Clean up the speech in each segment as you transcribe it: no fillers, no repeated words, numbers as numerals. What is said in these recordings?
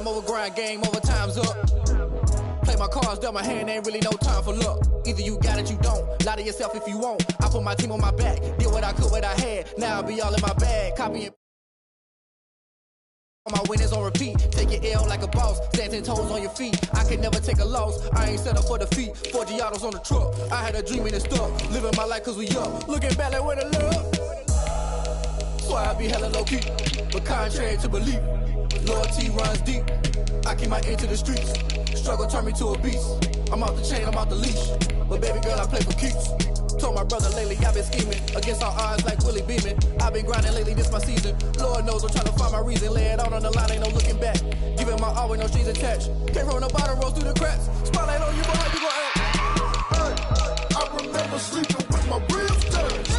Time over grind, game over, time's up. Play my cards, dealt my hand, ain't really no time for luck. Either you got it, you don't. Lie to yourself if you won't. I put my team on my back, did what I could, what I had. Now I'll be all in my bag, copying. My winners on repeat. Take your L like a boss. Stand 10 toes on your feet. I can never take a loss. I ain't set up for defeat. 4 Giottos on the truck. I had a dream and it stuck. Living my life cause we up. Looking back like where the love. So I be hella low key. But contrary to belief, loyalty runs deep. I keep my ear to the streets. Struggle turned me to a beast. I'm out the chain, I'm out the leash. But baby girl, I play for keeps. Told my brother lately I've been scheming against all odds like Willie Beeman. I've been grinding lately, this my season. Lord knows I'm trying to find my reason. Lay it out on the line, ain't no looking back. Giving my all with no strings attached. Can't roll no bottle, roll through the cracks. Spotlight on you, but how you gon' act? Hey, I remember sleeping with my ribs touched.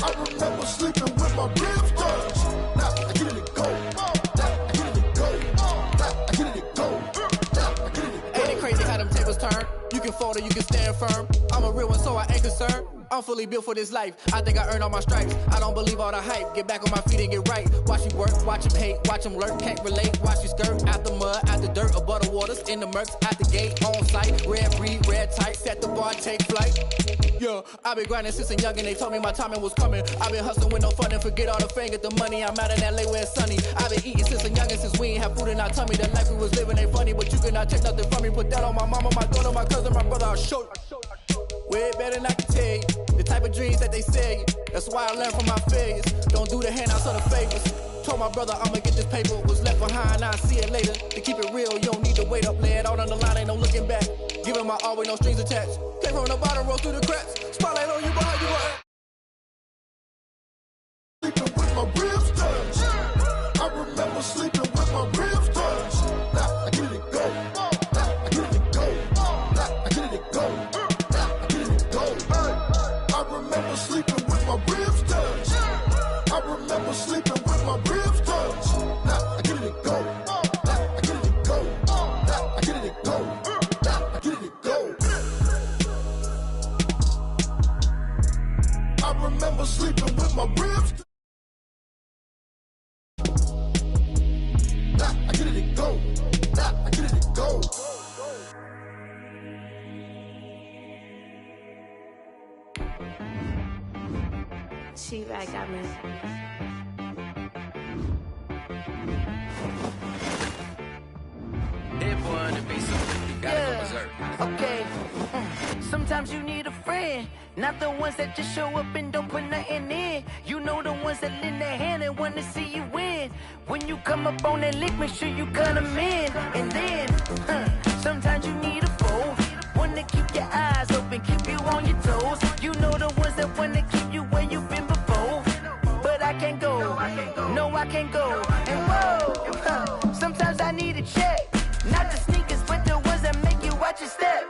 I remember sleeping with my ribs touched. Now I get it to go. Now I get it to go. Now I get it to go. Now I get it to go. Ain't it crazy how them tables turn? You can fold or you can stand firm. I'm a real one, so I ain't concerned. I'm fully built for this life. I think I earned all my stripes. I don't believe all the hype. Get back on my feet and get right. Watch you work, watch him hate, watch him lurk. Can't relate, watch you skirt. Out the mud, out the dirt, above the waters, in the murks, out the gate, on site. Red breed, red tight, set the bar, take flight. Yeah, I've been grinding since a young and they told me my timing was coming. I've been hustling with no fun and forget all the fame, get the money. I'm out in LA where it's sunny. I've been eating since a youngin', since we ain't have food in our tummy. The life we was living ain't funny, but you cannot take nothing from me. Put that on my mama, my daughter, my cousin, my brother, I'll show you. Way better than I can tell you. The type of dreams that they sell you. That's why I learned from my failures. Don't do the handouts or the favors. Told my brother I'ma get this paper. Was left behind, I'll see it later. To keep it real, you don't need to wait up. Lay it out on the line, ain't no looking back. Giving my all with no strings attached. Can't roll the bottom, roll through the cracks. Spotlight on you, but how you gon' act? Sleeping with my ribs touched. I remember sleeping with my ribs touched. Now I get it to go. Now I get it to go. Now I get it to go. Now I get it to go. Hey, I remember sleeping with my ribs touched. I remember sleeping with my ribs touched. Now I get it to go. Now I get it to go. Now I get it to go. Now I get it to go. I remember sleeping with my ribs. Now I get it to go. Now I get it to go. She back got me. Hit one to be something. You gotta go berserk. Okay. Sometimes you need a friend, not the ones that just show up and don't put nothing in. You know the ones that lend a hand and want to see you win. When you come up on that lick, make sure you cut them in. And then, sometimes you need a foe, one to keep your eyes open, keep you on your toes. You know the ones that want to keep you where you've been before. But I can't go, no I can't go. And whoa, sometimes I need a check. Not the sneakers, but the ones that make you watch your step.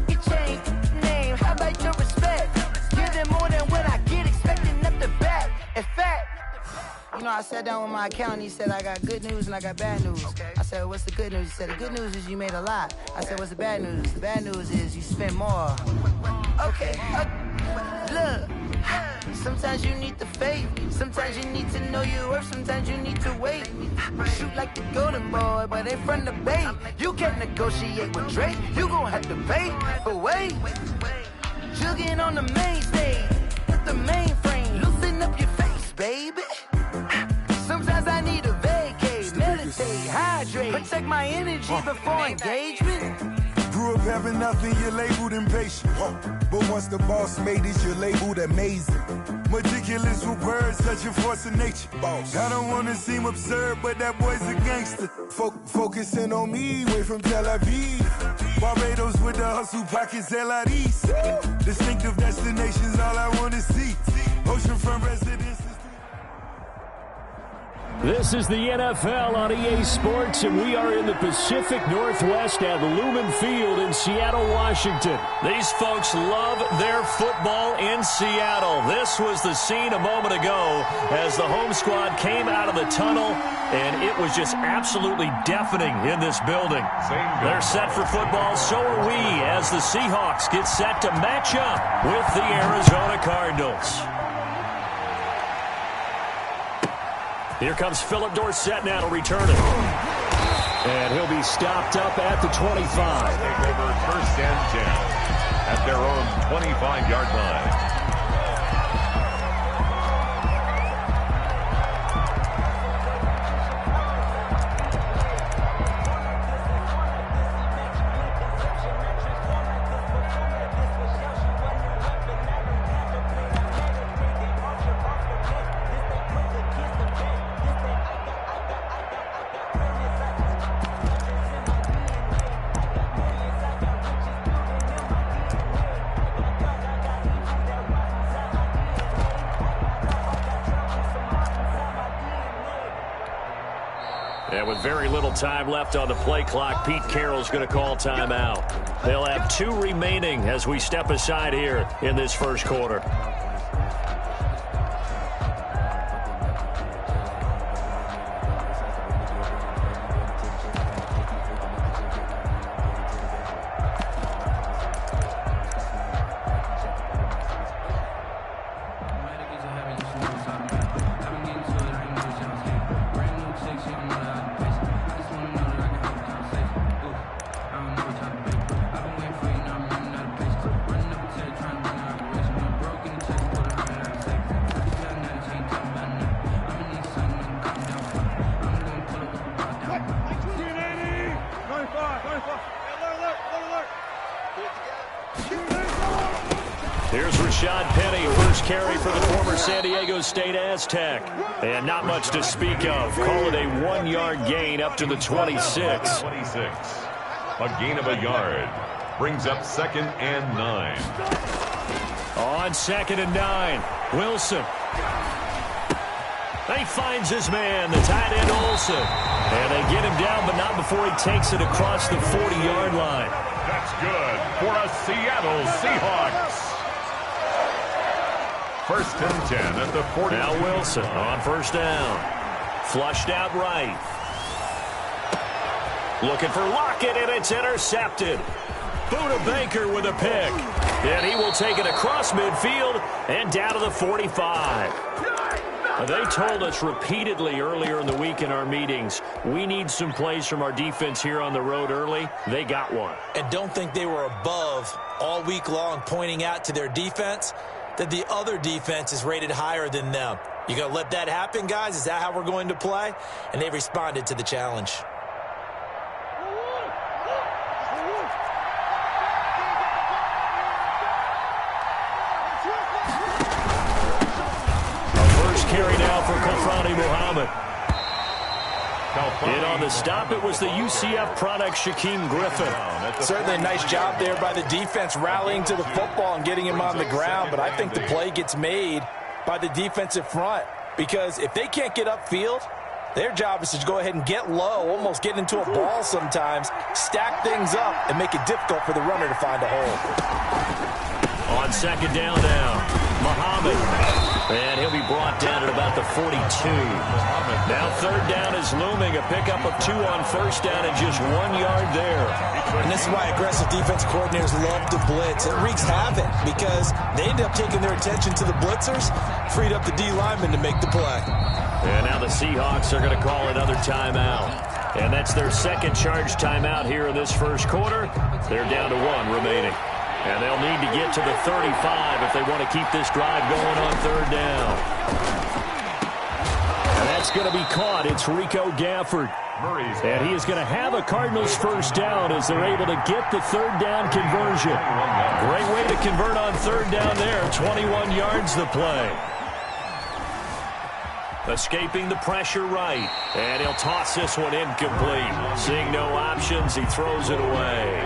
You change name, how about your respect? Give them more than what I get, expecting up the back. In fact, you know, I sat down with my accountant, he said, I got good news and I got bad news. I said, what's the good news? He said, the good news is you made a lot. I said, what's the bad news? The bad news is you spent more. Okay, look. Sometimes you need the faith. Sometimes you need to know your worth. Sometimes you need to wait. Shoot like the golden boy, but ain't from the bay. You can't negotiate with Drake. You gon' have to pay. But wait, jugging on the main stage with the mainframe. Loosen up your face, baby. Sometimes I need a vacate, meditate, hydrate, protect my energy before engagement. Grew up having nothing, you're labeled impatient. But once the boss made it, you're labeled amazing. Meticulous with words, such a force of nature. Boss. I don't wanna seem absurd, but that boy's a gangster. Focusing on me, way from Tel Aviv. Barbados with the hustle pockets, LIDs. Distinctive destinations, all I wanna see. Oceanfront residences. This is the NFL on EA Sports, and we are in the Pacific Northwest at Lumen Field in Seattle, Washington. These folks love their football in Seattle. This was the scene a moment ago as the home squad came out of the tunnel, and it was just absolutely deafening in this building. They're set for football, so are we, as the Seahawks get set to match up with the Arizona Cardinals. Here comes Philip Dorsett now to return it. And he'll be stopped up at the 25. Take over 1st and 10 at their own 25-yard line. And with very little time left on the play clock, Pete Carroll's going to call timeout. They'll have 2 remaining as we step aside here in this first quarter. Here's Rashad Penny, first carry for the former San Diego State Aztec. And not much to speak of. Call it a 1-yard gain up to the 26. 26. A gain of a yard. Brings up 2nd and 9. On 2nd and 9, Wilson. He finds his man, the tight end Olsen. And they get him down, but not before he takes it across the 40-yard line. That's good for a Seattle Seahawks. 1st and 10 at the 40. Now Wilson on 1st down. Flushed out right. Looking for Lockett, and it's intercepted. Buda Baker with a pick. And he will take it across midfield and down to the 45. They told us repeatedly earlier in the week in our meetings, we need some plays from our defense here on the road early. They got one. And don't think they were above all week long pointing out to their defense that the other defense is rated higher than them. You going to let that happen, guys? Is that how we're going to play? And they responded to the challenge. Carry now for Kofrani Muhammad. And on the stop, it was the UCF product, Shaquem Griffin. Certainly a nice job there by the defense rallying to the football and getting him on the ground. But I think the play gets made by the defensive front. Because if they can't get upfield, their job is to go ahead and get low, almost get into a ball sometimes, stack things up, and make it difficult for the runner to find a hole. On 2nd down now, Muhammad. And he'll be brought down at about the 42. Now 3rd down is looming. A pickup of 2 on 1st down and just 1 yard there. And this is why aggressive defense coordinators love to blitz. It wreaks havoc because they end up taking their attention to the blitzers, freed up the D linemen to make the play. And now the Seahawks are going to call another timeout. And that's their 2nd charge timeout here in this first quarter. They're down to 1 remaining. And they'll need to get to the 35 if they want to keep this drive going on 3rd down. And that's going to be caught. It's Rico Gafford. And he is going to have a Cardinals first down as they're able to get the 3rd down conversion. Great way to convert on 3rd down there. 21 yards the play. Escaping the pressure right. And he'll toss this one incomplete. Seeing no options, he throws it away.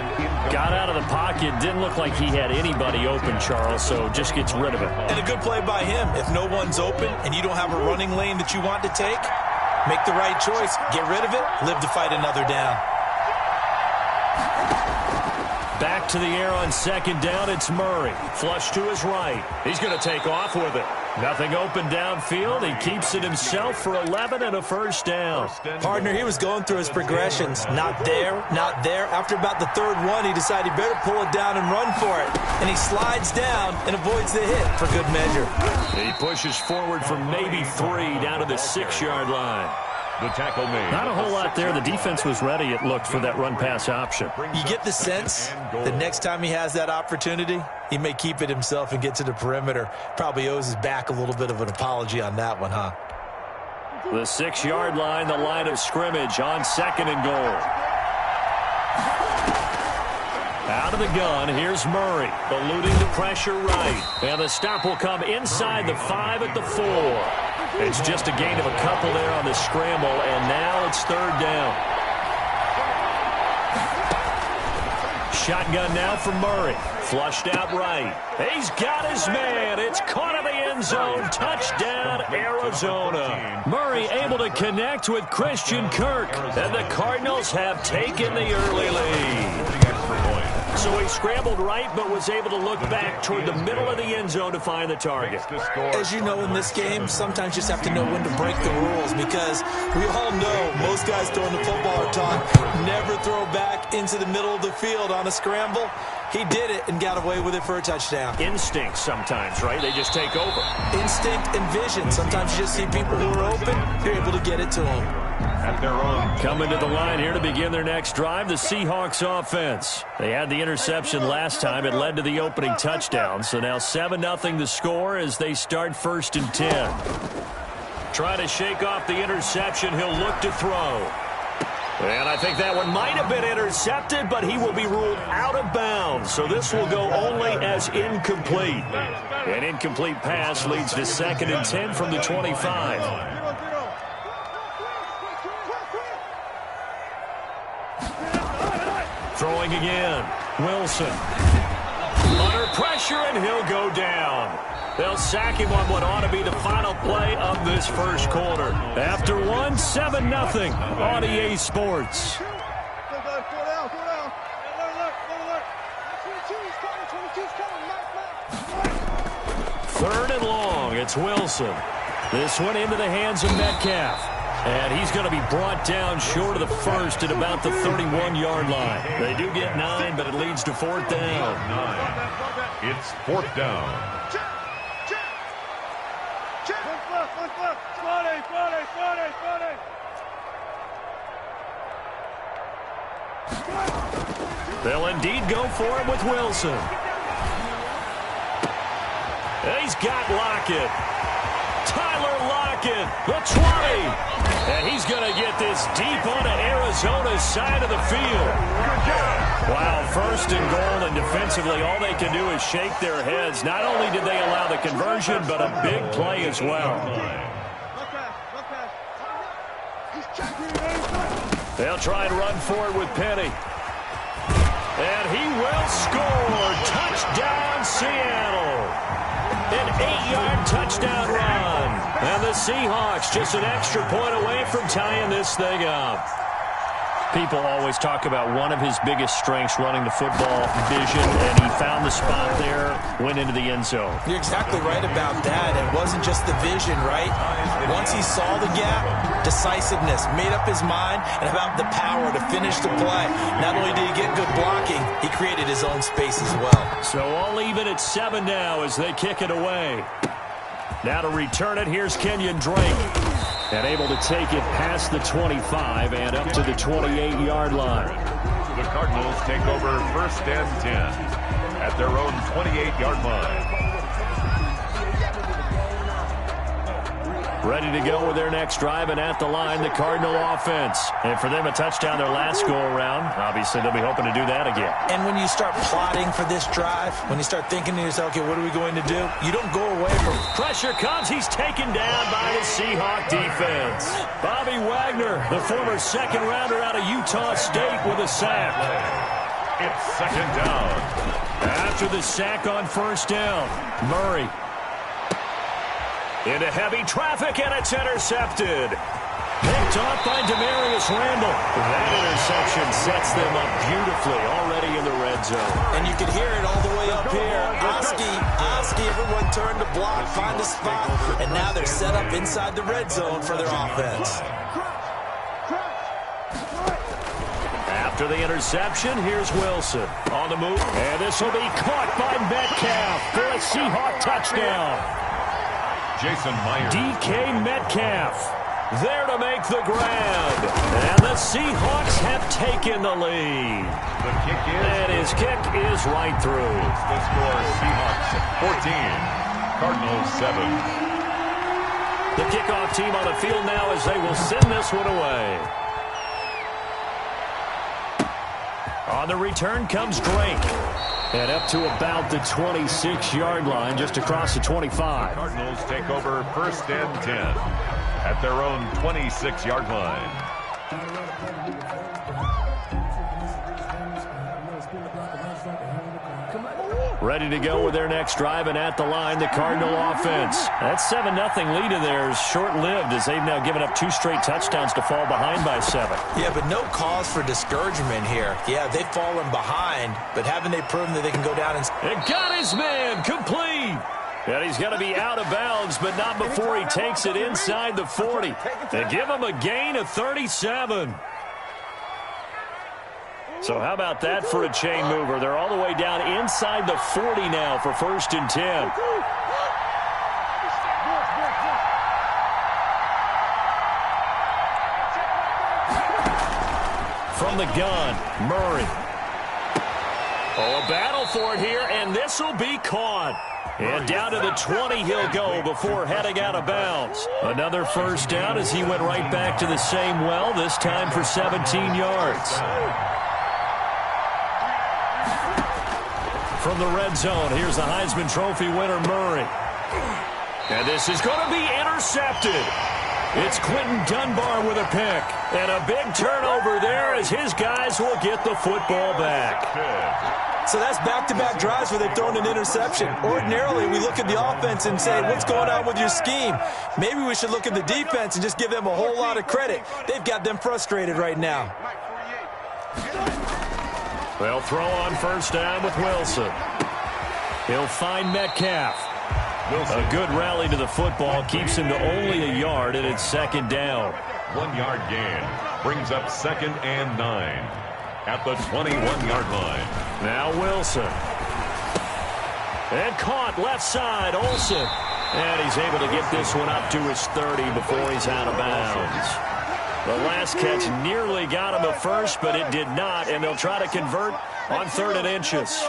Got out of the pocket. Didn't look like he had anybody open, Charles, so just gets rid of it. And a good play by him. If no one's open and you don't have a running lane that you want to take, make the right choice. Get rid of it. Live to fight another down. Back to the air on 2nd down. It's Murray. Flush to his right. He's going to take off with it. Nothing open downfield. He keeps it himself for 11 and a first down. Partner, he was going through his progressions. Not there, not there. After about the 3rd one, he decided he better pull it down and run for it. And he slides down and avoids the hit for good measure. He pushes forward from maybe 3 down to the 6-yard line. The tackle made. Not a whole lot there. The defense was ready, it looked, for that run-pass option. You get the sense the next time he has that opportunity, he may keep it himself and get to the perimeter. Probably owes his back a little bit of an apology on that one, huh? The 6-yard line, the line of scrimmage on 2nd and goal. Out of the gun, here's Murray, eluding the pressure right. And the stop will come inside the 5 at the 4. It's just a gain of a couple there on the scramble, and now it's 3rd down. Shotgun now for Murray. Flushed out right. He's got his man. It's caught in the end zone. Touchdown, Arizona. Murray able to connect with Christian Kirk. And the Cardinals have taken the early lead. So he scrambled right, but was able to look back toward the middle of the end zone to find the target. As you know, in this game, sometimes you just have to know when to break the rules, because we all know most guys throwing the football are taught never throw back into the middle of the field on a scramble. He did it and got away with it for a touchdown. Instinct sometimes, right? They just take over. Instinct and vision. Sometimes you just see people who are open, you're able to get it to them. At their own. Coming to the line here to begin their next drive, the Seahawks offense. They had the interception last time. It led to the opening touchdown. So now 7-0 the score as they start 1st and 10. Trying to shake off the interception. He'll look to throw. And I think that one might have been intercepted, but he will be ruled out of bounds. So this will go only as incomplete. An incomplete pass leads to 2nd and 10 from the 25. Throwing again. Wilson. Under pressure, and he'll go down. They'll sack him on what ought to be the final play of this first quarter. After one, 7-0 on EA Sports. 3rd and long. It's Wilson. This one into the hands of Metcalf. And he's going to be brought down short of the first at about the 31-yard line. They do get 9, but it leads to 4th down. 9. It's 4th down. They'll indeed go for it with Wilson. He's got Lockett. Tyler Lockett, the 20. And he's going to get this deep onto Arizona's side of the field. Wow, 1st and goal, and defensively all they can do is shake their heads. Not only did they allow the conversion, but a big play as well. They'll try and run forward with Penny. And he will score. Touchdown, Seattle. An 8-yard touchdown run. And the Seahawks just an extra point away from tying this thing up. People always talk about one of his biggest strengths running the football, vision, and he found the spot there, went into the end zone. You're exactly right about that. It wasn't just the vision, right? Once he saw the gap, decisiveness, made up his mind, and about the power to finish the play. Not only did he get good blocking, he created his own space as well. So all even at 7 now as they kick it away. Now to return it, here's Kenyon Drake. And able to take it past the 25 and up to the 28-yard line. The Cardinals take over 1st and 10 at their own 28-yard line. Ready to go with their next drive, and at the line, the Cardinal offense. And for them, a touchdown their last go-around. Obviously, they'll be hoping to do that again. And when you start plotting for this drive, when you start thinking to yourself, okay, what are we going to do? You don't go away from... Pressure comes. He's taken down by the Seahawk defense. Bobby Wagner, the former second-rounder out of Utah State, with a sack. It's 2nd down. After the sack on 1st down, Murray. Into heavy traffic, and it's intercepted. Picked off by Demarius Randall. That interception sets them up beautifully already in the red zone. And you can hear it all the way up here. Oski, everyone turned to block, find a spot, and now they're set up inside the red zone for their offense. After the interception, here's Wilson on the move. And this will be caught by Metcalf for a Seahawk touchdown. Jason Myers. DK Metcalf there to make the grab. And the Seahawks have taken the lead. The kick is... And his kick is right through. The score, Seahawks 14, Cardinals 7. The kickoff team on the field now as they will send this one away. On the return comes Drake. And up to about the 26-yard line, just across the 25. The Cardinals take over 1st and 10 at their own 26-yard line. Ready to go with their next drive, and at the line, the Cardinal offense. That 7-0 lead of theirs short-lived as they've now given up 2 straight touchdowns to fall behind by 7. Yeah, but no cause for discouragement here. Yeah, they've fallen behind, but haven't they proven that they can go down and... And got his man complete. And he's going to be out of bounds, but not before he takes it inside the 40. They give him a gain of 37. So how about that for a chain mover? They're all the way down inside the 40 now for 1st and 10. From the gun, Murray. Oh, a battle for it here, and this will be caught. And down to the 20 he'll go before heading out of bounds. Another first down as he went right back to the same well, this time for 17 yards. From the red zone, here's the Heisman Trophy winner, Murray. And this is going to be intercepted. It's Quentin Dunbar with a pick. And a big turnover there as his guys will get the football back. So that's back-to-back drives where they've thrown an interception. Ordinarily, we look at the offense and say, what's going on with your scheme? Maybe we should look at the defense and just give them a whole lot of credit. They've got them frustrated right now. They'll throw on first down with Wilson. He'll find Metcalf. A good rally to the football keeps him to only a yard, and it's 2nd down. 1-yard gain brings up 2nd and 9 at the 21-yard line. Now Wilson. And caught left side, Olsen. And he's able to get this one up to his 30 before he's out of bounds. The last catch nearly got him a first, but it did not, and they'll try to convert on 3rd and inches.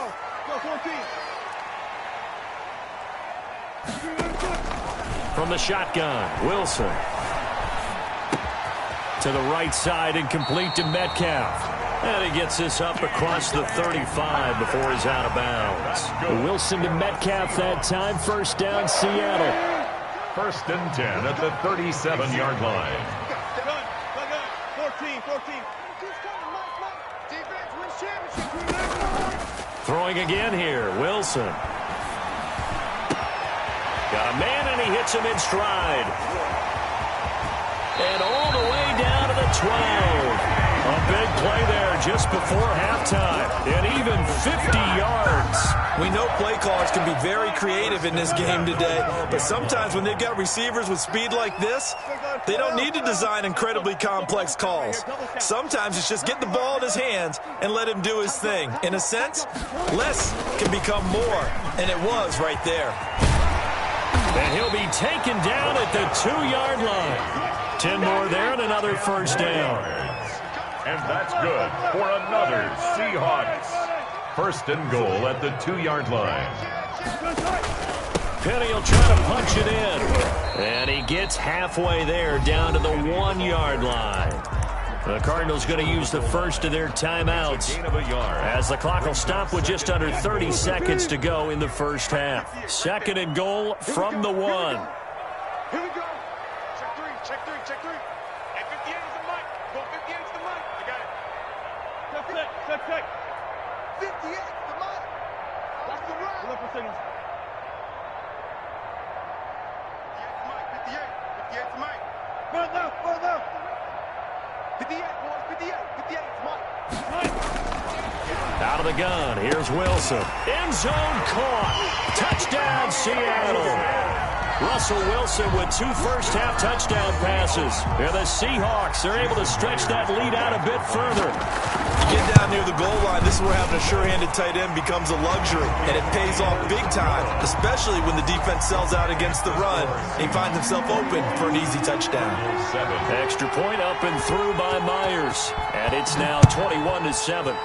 From the shotgun, Wilson. To the right side and complete to Metcalf. And he gets this up across the 35 before he's out of bounds. Wilson to Metcalf that time, first down, Seattle. 1st and 10 at the 37-yard line. 14. Throwing again here, Wilson. Got a man, and he hits him in stride. And all the way down to the 12. A big play there just before halftime. And even 50 yards. We know play callers can be very creative in this game today, but sometimes when they've got receivers with speed like this, they don't need to design incredibly complex calls. Sometimes it's just get the ball in his hands and let him do his thing. In a sense, less can become more, and it was right there. And he'll be taken down at the 2-yard line. 10 more there and another first down. And that's good for another Seahawks. 1st and goal at the 2-yard line. Penny will try to punch it in. And he gets halfway there down to the 1-yard line. The Cardinals going to use the first of their timeouts as the clock will stop with just under 30 seconds to go in the first half. 2nd and goal from the 1. Here we go. Check three. And 58 is the mic. Go 58 is the mic. You got it. Check. 58 is the mic. That's the run. Look for signals. 58 is the mic. Further. 58, boys. 58 is Mike. Out of the gun, here's Wilson. End zone caught. Touchdown, Seattle. Russell Wilson with 2 first-half touchdown passes. And the Seahawks are able to stretch that lead out a bit further. You get down near the goal line, this is where having a sure-handed tight end becomes a luxury, and it pays off big time, especially when the defense sells out against the run. He finds himself open for an easy touchdown. Extra point up and through by Myers, and it's now 21-7.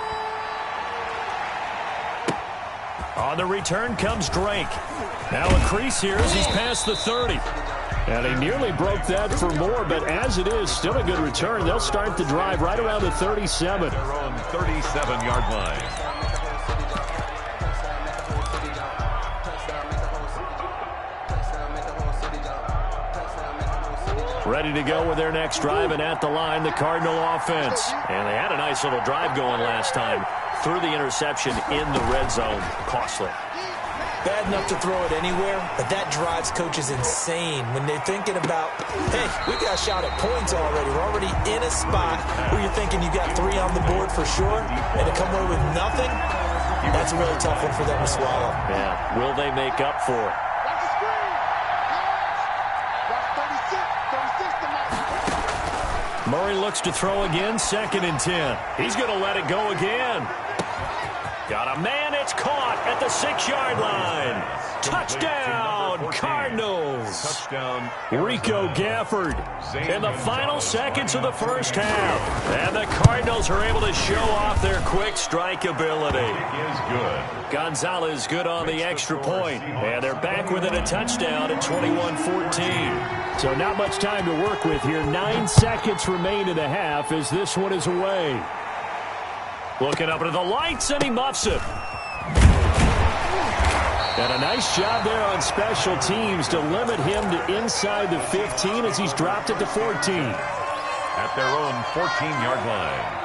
On the return comes Drake. Now a crease here as he's past the 30. And he nearly broke that for more, but as it is, still a good return. They'll start the drive right around the 37. Their own 37-yard line. Ready to go with their next drive, and at the line, the Cardinal offense. And they had a nice little drive going last time. Through the interception in the red zone. Costly. Bad enough to throw it anywhere, but that drives coaches insane when they're thinking about, hey, we got a shot at points already. We're already in a spot where you're thinking you got 3 on the board for sure, and to come away with nothing, that's a really tough one for them to swallow. Yeah, will they make up for it? Murray looks to throw again, 2nd and 10. He's going to let it go again. Got a man, it's caught at the 6-yard line. Touchdown, Cardinals. Touchdown. Rico Gafford in the final seconds of the first half. And the Cardinals are able to show off their quick strike ability. Is good. Gonzalez good on the extra point. And they're back within a touchdown at 21-14. So not much time to work with here. 9 seconds remain in the half as this one is away. Looking up into the lights, and he muffs it. And a nice job there on special teams to limit him to inside the 15 as he's dropped it to 14. At their own 14-yard line.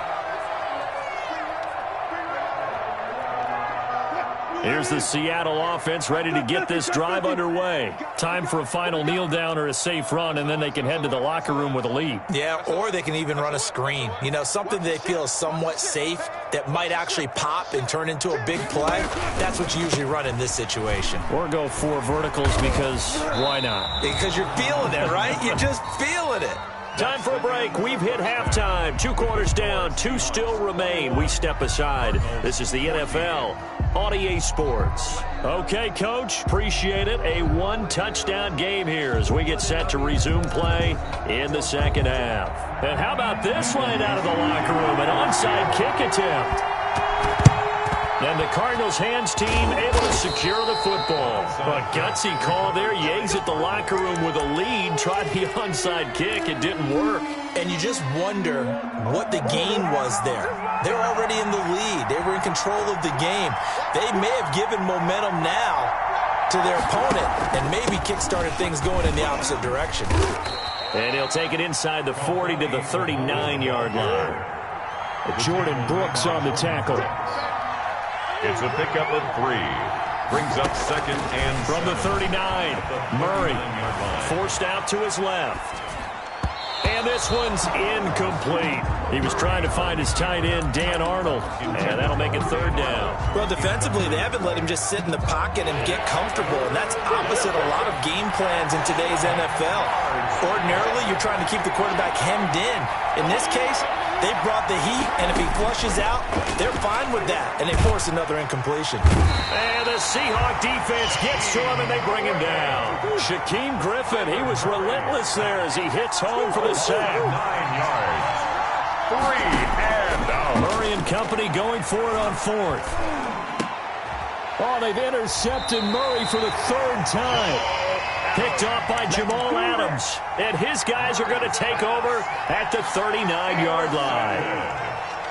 Here's the Seattle offense ready to get this drive underway. Time for a final kneel down or a safe run, and then they can head to the locker room with a lead. Yeah, or they can even run a screen. You know, something they feel is somewhat safe that might actually pop and turn into a big play. That's what you usually run in this situation. Or go 4 verticals because why not? Because you're feeling it, right? You're just feeling it. Time for a break. We've hit halftime. 2 quarters down. 2 still remain. We step aside. This is the NFL on EA Sports. Okay, Coach. Appreciate it. A 1-touchdown game here as we get set to resume play in the second half. And how about this line out of the locker room? An onside kick attempt. And the Cardinals' hands team able to secure the football. A gutsy call there. Yates at the locker room with a lead. Tried the onside kick. It didn't work. And you just wonder what the gain was there. They're already in the lead. They were in control of the game. They may have given momentum now to their opponent and maybe kick-started things going in the opposite direction. And he'll take it inside the 40 to the 39-yard line. Jordan Brooks on the tackle. It's a pickup of 3. Brings up 2nd and from the 39. Murray forced out to his left. And this one's incomplete. He was trying to find his tight end, Dan Arnold. And that'll make it 3rd down. Well, defensively, they haven't let him just sit in the pocket and get comfortable. And that's opposite a lot of game plans in today's NFL. Ordinarily, you're trying to keep the quarterback hemmed in. In this case, they brought the heat, and if he flushes out, they're fine with that, and they force another incompletion. And the Seahawk defense gets to him, and they bring him down. Shaquem Griffin, he was relentless there as he hits home for the sack. 9 yards. 3 and out. Murray and company going for it on 4th. Oh, they've intercepted Murray for the 3rd time. Picked off by Jamal Adams. And his guys are going to take over at the 39-yard line.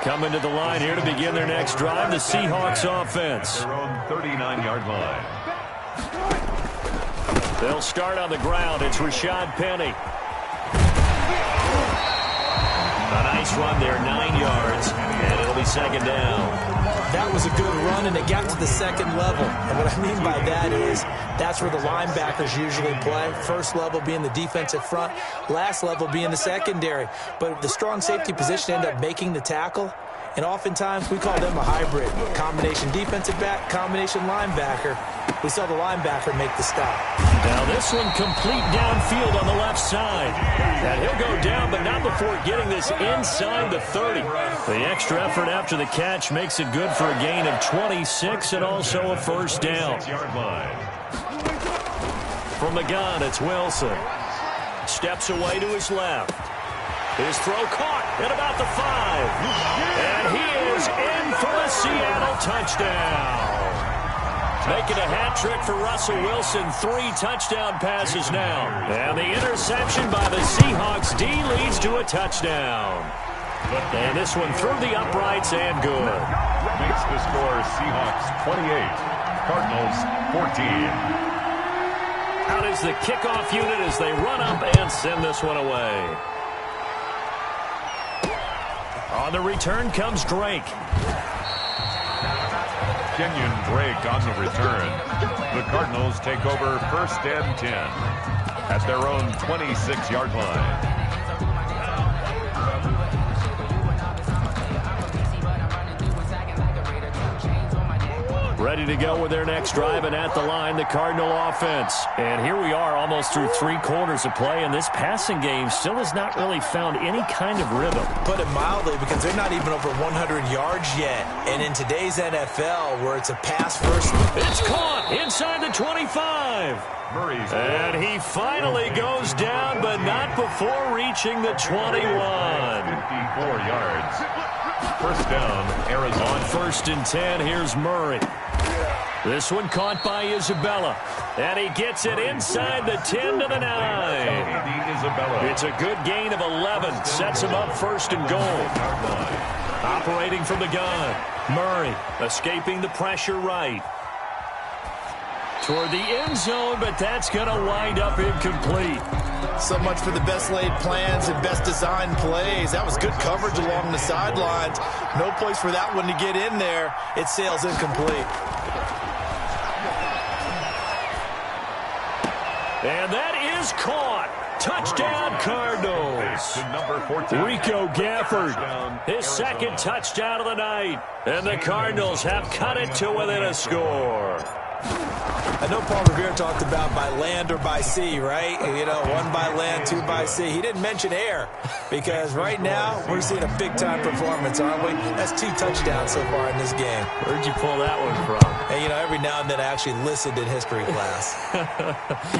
Coming to the line here to begin their next drive, the Seahawks offense. Their own 39-yard line. They'll start on the ground. It's Rashad Penny. A nice run there, 9 yards, and it'll be 2nd down. That was a good run, and it got to the 2nd level. And what I mean by that is that's where the linebackers usually play. First level being the defensive front, last level being the secondary. But the strong safety position ended up making the tackle, and oftentimes we call them a hybrid. Combination defensive back, combination linebacker. We saw the linebacker make the stop. Now this one complete downfield on the left side. And he'll go down, but not before getting this inside the 30. The extra effort after the catch makes it good for a gain of 26 and also a first down. From the gun, it's Wilson. Steps away to his left. His throw caught at about the 5. And he is in for a Seattle touchdown. Making a hat trick for Russell Wilson. 3 touchdown passes now. And the interception by the Seahawks D leads to a touchdown. And this one through the uprights and good. Makes the score Seahawks 28, Cardinals 14. Out is the kickoff unit as they run up and send this one away. On the return comes Drake. Kenyon Drake on the return. The Cardinals take over 1st and 10 at their own 26-yard line. Ready to go with their next drive, and at the line, the Cardinal offense. And here we are almost through 3 quarters of play, and this passing game still has not really found any kind of rhythm. Put it mildly, because they're not even over 100 yards yet. And in today's NFL, where it's a pass-first... It's caught inside the 25. And he finally goes down, but not before reaching the 21. 54 yards. First down, Arizona. On 1st and 10, here's Murray. This one caught by Isabella. And he gets it inside the 10 to the 9. It's a good gain of 11. Sets him up 1st and goal. Operating from the gun. Murray escaping the pressure right. Toward the end zone, but that's going to wind up incomplete. So much for the best laid plans and best designed plays. That was good coverage along the sidelines. No place for that one to get in there. It sails incomplete. And that is caught. Touchdown, Cardinals. Rico Gafford, his 2nd touchdown of the night. And the Cardinals have cut it to within a score. I know Paul Revere talked about by land or by sea, right? You know, 1 by land, 2 by sea. He didn't mention air because right now we're seeing a big-time performance, aren't we? That's 2 touchdowns so far in this game. Where'd you pull that one from? And, you know, every now and then I actually listened in history class.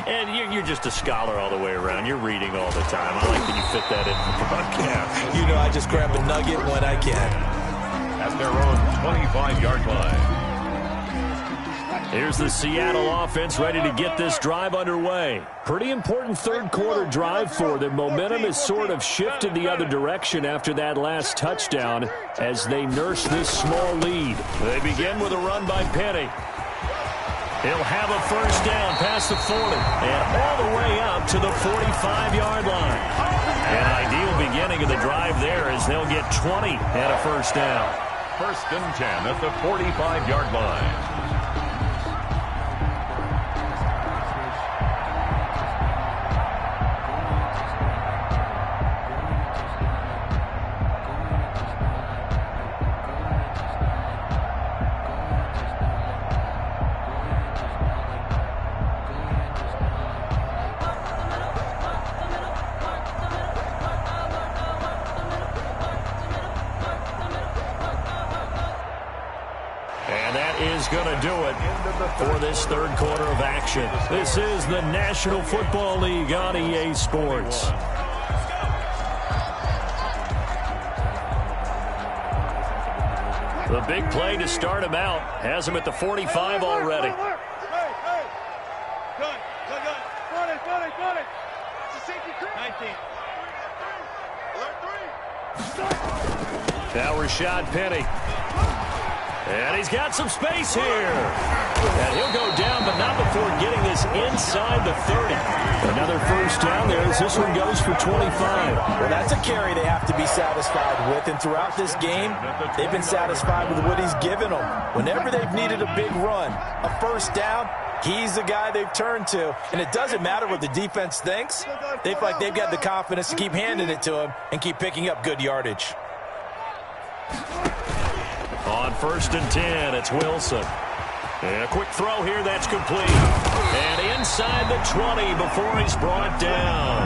And you're just a scholar all the way around. You're reading all the time. I like that you fit that in the broadcast. You know, I just grab a nugget when I can. At their own 25-yard line. Here's the Seattle offense ready to get this drive underway. Pretty important 3rd quarter drive for them. Momentum has sort of shifted the other direction after that last touchdown as they nurse this small lead. They begin with a run by Penny. He'll have a first down past the 40 and all the way up to the 45-yard line. An ideal beginning of the drive there as they'll get 20 and a first down. 1st and 10 at the 45-yard line. Going to do it for this 3rd quarter of action. This is the National Football League on EA Sports. The big play to start him out has him at the 45 already. Now Rashad Penny. And he's got some space here. And he'll go down, but not before getting this inside the 30. Another first down there as this one goes for 25. Well, that's a carry they have to be satisfied with. And throughout this game, they've been satisfied with what he's given them. Whenever they've needed a big run, a first down, he's the guy they've turned to. And it doesn't matter what the defense thinks. They feel like they've got the confidence to keep handing it to him and keep picking up good yardage. On 1st and 10, it's Wilson. And a quick throw here, that's complete. And inside the 20 before he's brought down.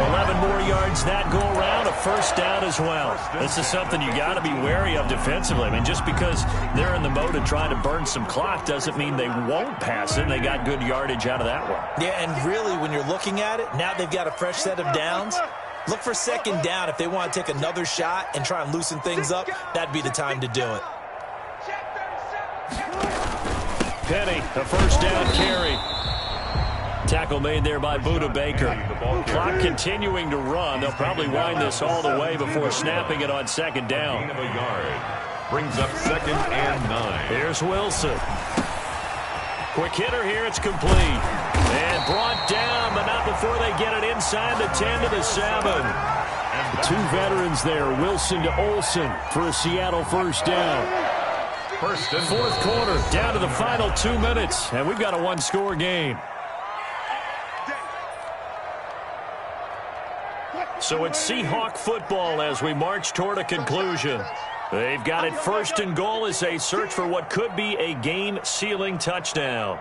11 more yards that go around, a first down as well. This is something you got to be wary of defensively. I mean, just because they're in the mode of trying to burn some clock doesn't mean they won't pass it. They got good yardage out of that one. Yeah, and really, when you're looking at it, now they've got a fresh set of downs. Look for second down. If they want to take another shot and try and loosen things up, that'd be the time to do it. Penny, a first down carry. Tackle made there by Buda Baker. Clock continuing to run. They'll probably wind this all the way before snapping it on second down. Brings up 2nd and 9. Here's Wilson. Quick hitter here. It's complete. And brought down, but not before they get it inside the 10 to the 7. Two veterans there, Wilson to Olsen for a Seattle first down. Fourth quarter, down to the final 2 minutes, and we've got a one-score game. So it's Seahawk football as we march toward a conclusion. They've got it first and goal as they search for what could be a game-sealing touchdown.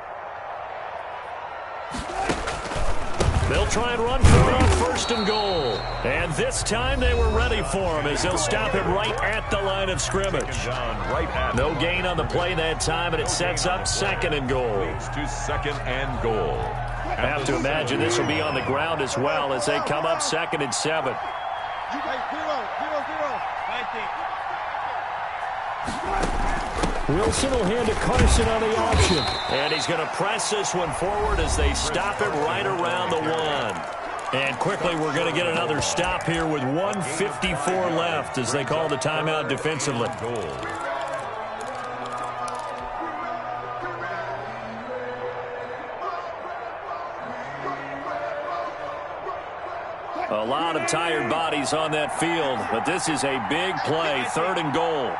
They'll try and run for it on first and goal. And this time they were ready for him as they'll stop him right at the line of scrimmage. No gain on the play that time, and it sets up 2nd and goal. To 2nd and goal. I have to imagine this will be on the ground as well as they come up 2nd and 7. Wilson will hand to Carson on the option. And he's going to press this one forward as they stop him right around the 1. And quickly we're going to get another stop here with 1:54 left as they call the timeout defensively. A lot of tired bodies on that field, but this is a big play, 3rd and goal.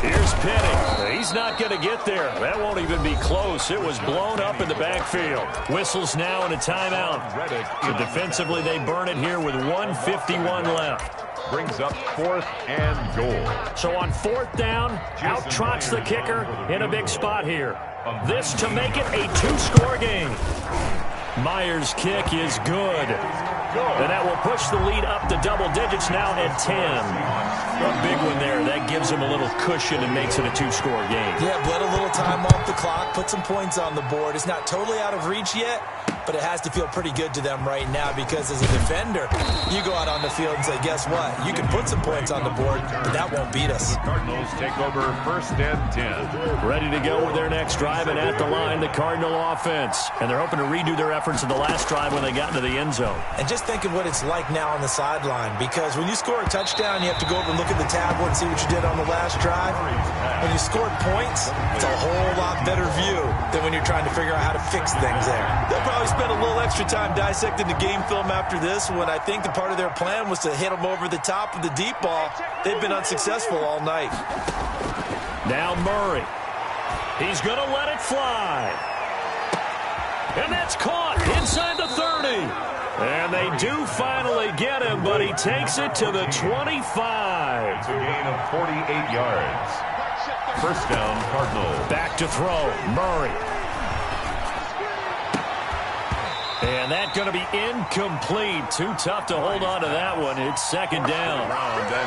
Here's Penny. He's not going to get there. That won't even be close. It was blown up in the backfield. Whistles now and a timeout. So defensively, they burn it here with 1:51 left. Brings up 4th and goal. So on 4th down, out trots the kicker in a big spot here. This to make it a 2-score game. Myers' kick is good. And that will push the lead up to double digits now at 10. A big one there. That gives them a little cushion and makes it a 2-score game. Yeah, bled a little time off the clock, put some points on the board. It's not totally out of reach yet, but it has to feel pretty good to them right now because as a defender, you go out on the field and say, guess what? You can put some points on the board, but that won't beat us. The Cardinals take over 1st and 10. Ready to go with their next drive, and at the line, the Cardinal offense. And they're hoping to redo their efforts in the last drive when they got into the end zone. And just think of what it's like now on the sideline, because when you score a touchdown, you have to go over and look at the tablet and see what you did on the last drive. When you scored points, it's a whole lot better view than when you're trying to figure out how to fix things there. They'll probably spend a little extra time dissecting the game film after this when I think the part of their plan was to hit them over the top of the deep ball. They've been unsuccessful all night. Now Murray. He's going to let it fly. And that's caught inside the 30. And they do finally get him, but he takes it to the 25. It's a gain of 48 yards. First down, Cardinals. Back to throw, Murray. And that's going to be incomplete. Too tough to hold on to that one. It's 2nd down.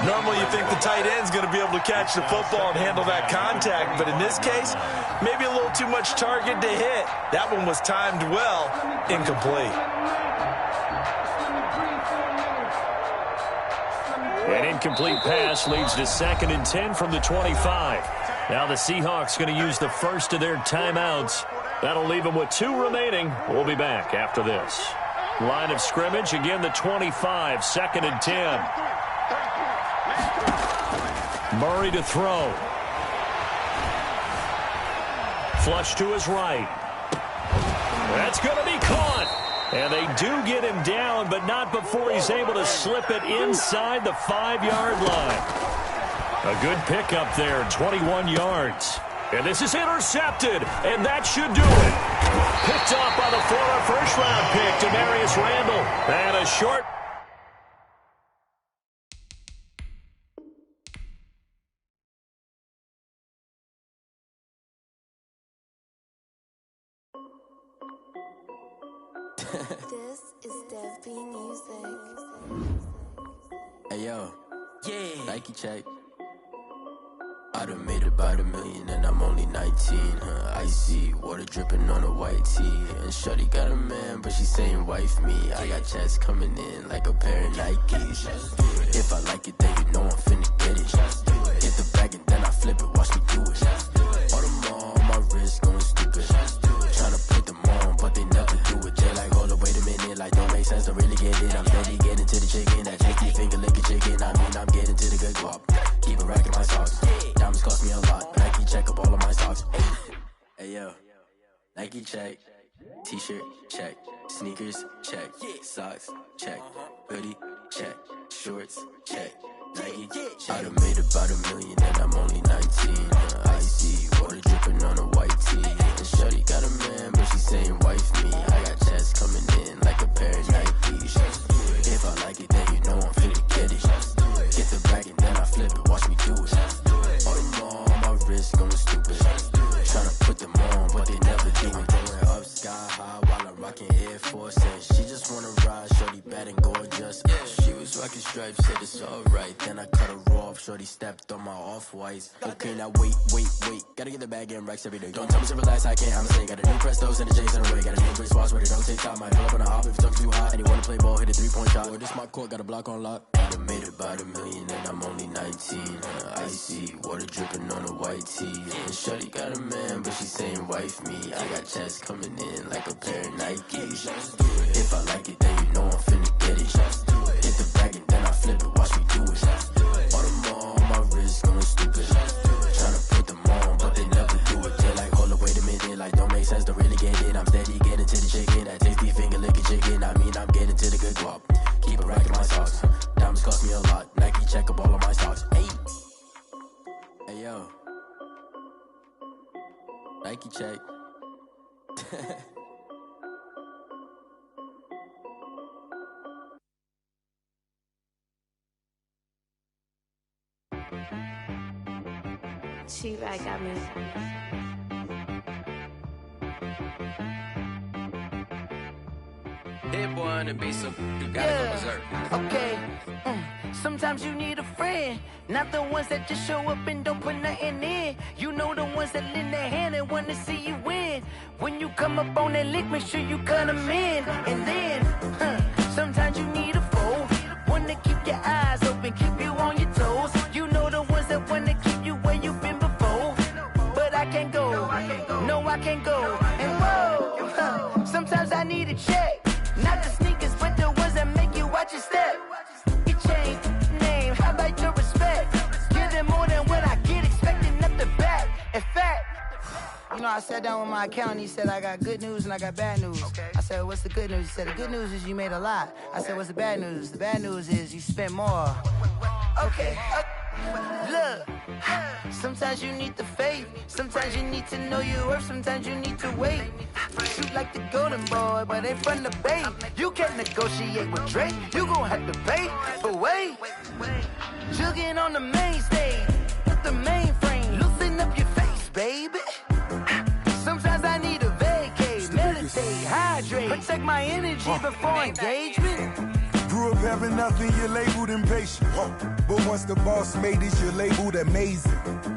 Normally you think the tight end's going to be able to catch the football and handle that contact, but in this case, maybe a little too much target to hit. That one was timed well, incomplete. An incomplete pass leads to 2nd and 10 from the 25. Now the Seahawks going to use the first of their timeouts. That'll leave them with 2 remaining. We'll be back after this. Line of scrimmage, again the 25, 2nd and 10. Murray to throw. Flush to his right. That's going to be caught. And they do get him down, but not before he's able to slip it inside the 5-yard line. A good pickup there, 21 yards. And this is intercepted, and that should do it. Picked off by the former first-round pick, Demarius Randall. And a short... This is Dev B Music. Hey yo, yeah, Nike check. I done made about $1 million and I'm only 19. Icy water dripping on a white tee. And shorty got a man, but she saying wife me. I got checks coming in like a pair of Nikes. If I like it, then you know I'm finna get it. Hit the bag and then I flip it, watch me do it. All them on my wrist going stupid. Tryna put them on, but they never do it. They like, hold up, wait a minute, like don't make sense, don't really get it. I'm steady getting to the chicken, that tasty finger licking chicken. I mean, I'm getting to the good guap. Keep it racking my socks. Diamonds cost me a lot. Nike check up all of my socks. Hey yo, Nike check. T-shirt check. Sneakers check. Socks check. Hoodie check. Shorts check. Nike. I done made about $1 million and I'm only 19. Icy water dripping on a white tee. And shorty got a man, but she saying wife me. I got checks coming in like a pair of Nikes. If I like it, then you know I'm finna get it. Get the bag and then I flip it, watch me do it. All them on my wrist going stupid. Tryna put them on, but they never do it. Going up sky high while I'm rocking Air Force. And she just wanna ride, shorty bad and gorgeous. She was rocking stripes, said it's alright. Then I cut her off, shorty stepped on my off-whites. Okay, now wait. Gotta get the bag and racks every day. Don't tell me to relax, I can't, I'm saying. Got a new Prestos and a J's in a way. Got a new Chris Boss, but it don't take time. Might pull up on a hop if it talks too hot. And you wanna play ball, hit a three-point shot. Or this my court, got a block on lock. I done made about $1 million and I'm only 19. Icy water dripping on a white tee. And shorty got a man, but she saying wife me. I got checks coming in like a pair of Nikes. If I like it, then you know I'm finna get it. Hit the bag and then I flip it, watch me do it. All them on my wrist going stupid. Tryna put them on, but they never do it. They like, hold up, wait a minute, like don't make sense, don't really get it. I'm steady getting to the chicken, that tasty finger licking chicken. I mean, I'm getting to the good guap. Keep it racking my socks. Diamonds cost me a lot. Nike check up all of my stocks. Hey yo, Nike check. She-Rag got me. Hit boy on the beat, so you gotta go berserk. Okay. Sometimes you need a friend, not the ones that just show up and don't put nothing in. You know the ones that lend their hand and want to see you win. When you come up on that lick, make sure you cut them in. And then, sometimes you need a foe, one to keep your eyes open, keep you on your toes. You know the ones that want to keep you where you've been before. But I can't go, no I can't go. And whoa, sometimes I need a check. Not the sneakers, but the ones that make you watch your step. You change name, how about your respect? Give them more than what I get, expecting up the back. In fact, you know, I sat down with my accountant, he said I got good news and I got bad news. I said, what's the good news? He said, the good news is you made a lot. I said, what's the bad news? The bad news is you spent more. Okay. Look, sometimes you need the faith, sometimes you need to know your worth, sometimes you need to wait. Shoot like the golden boy, but ain't from the bay. You can't negotiate with Drake, you gon' have to pay. But wait, jugging on the main stage, with the mainframe, loosen up your face, baby. Sometimes I need a vacate, meditate, hydrate, protect my energy before engagement. Grew up having nothing, you're labeled impatient. But once the boss made it, you're labeled amazing.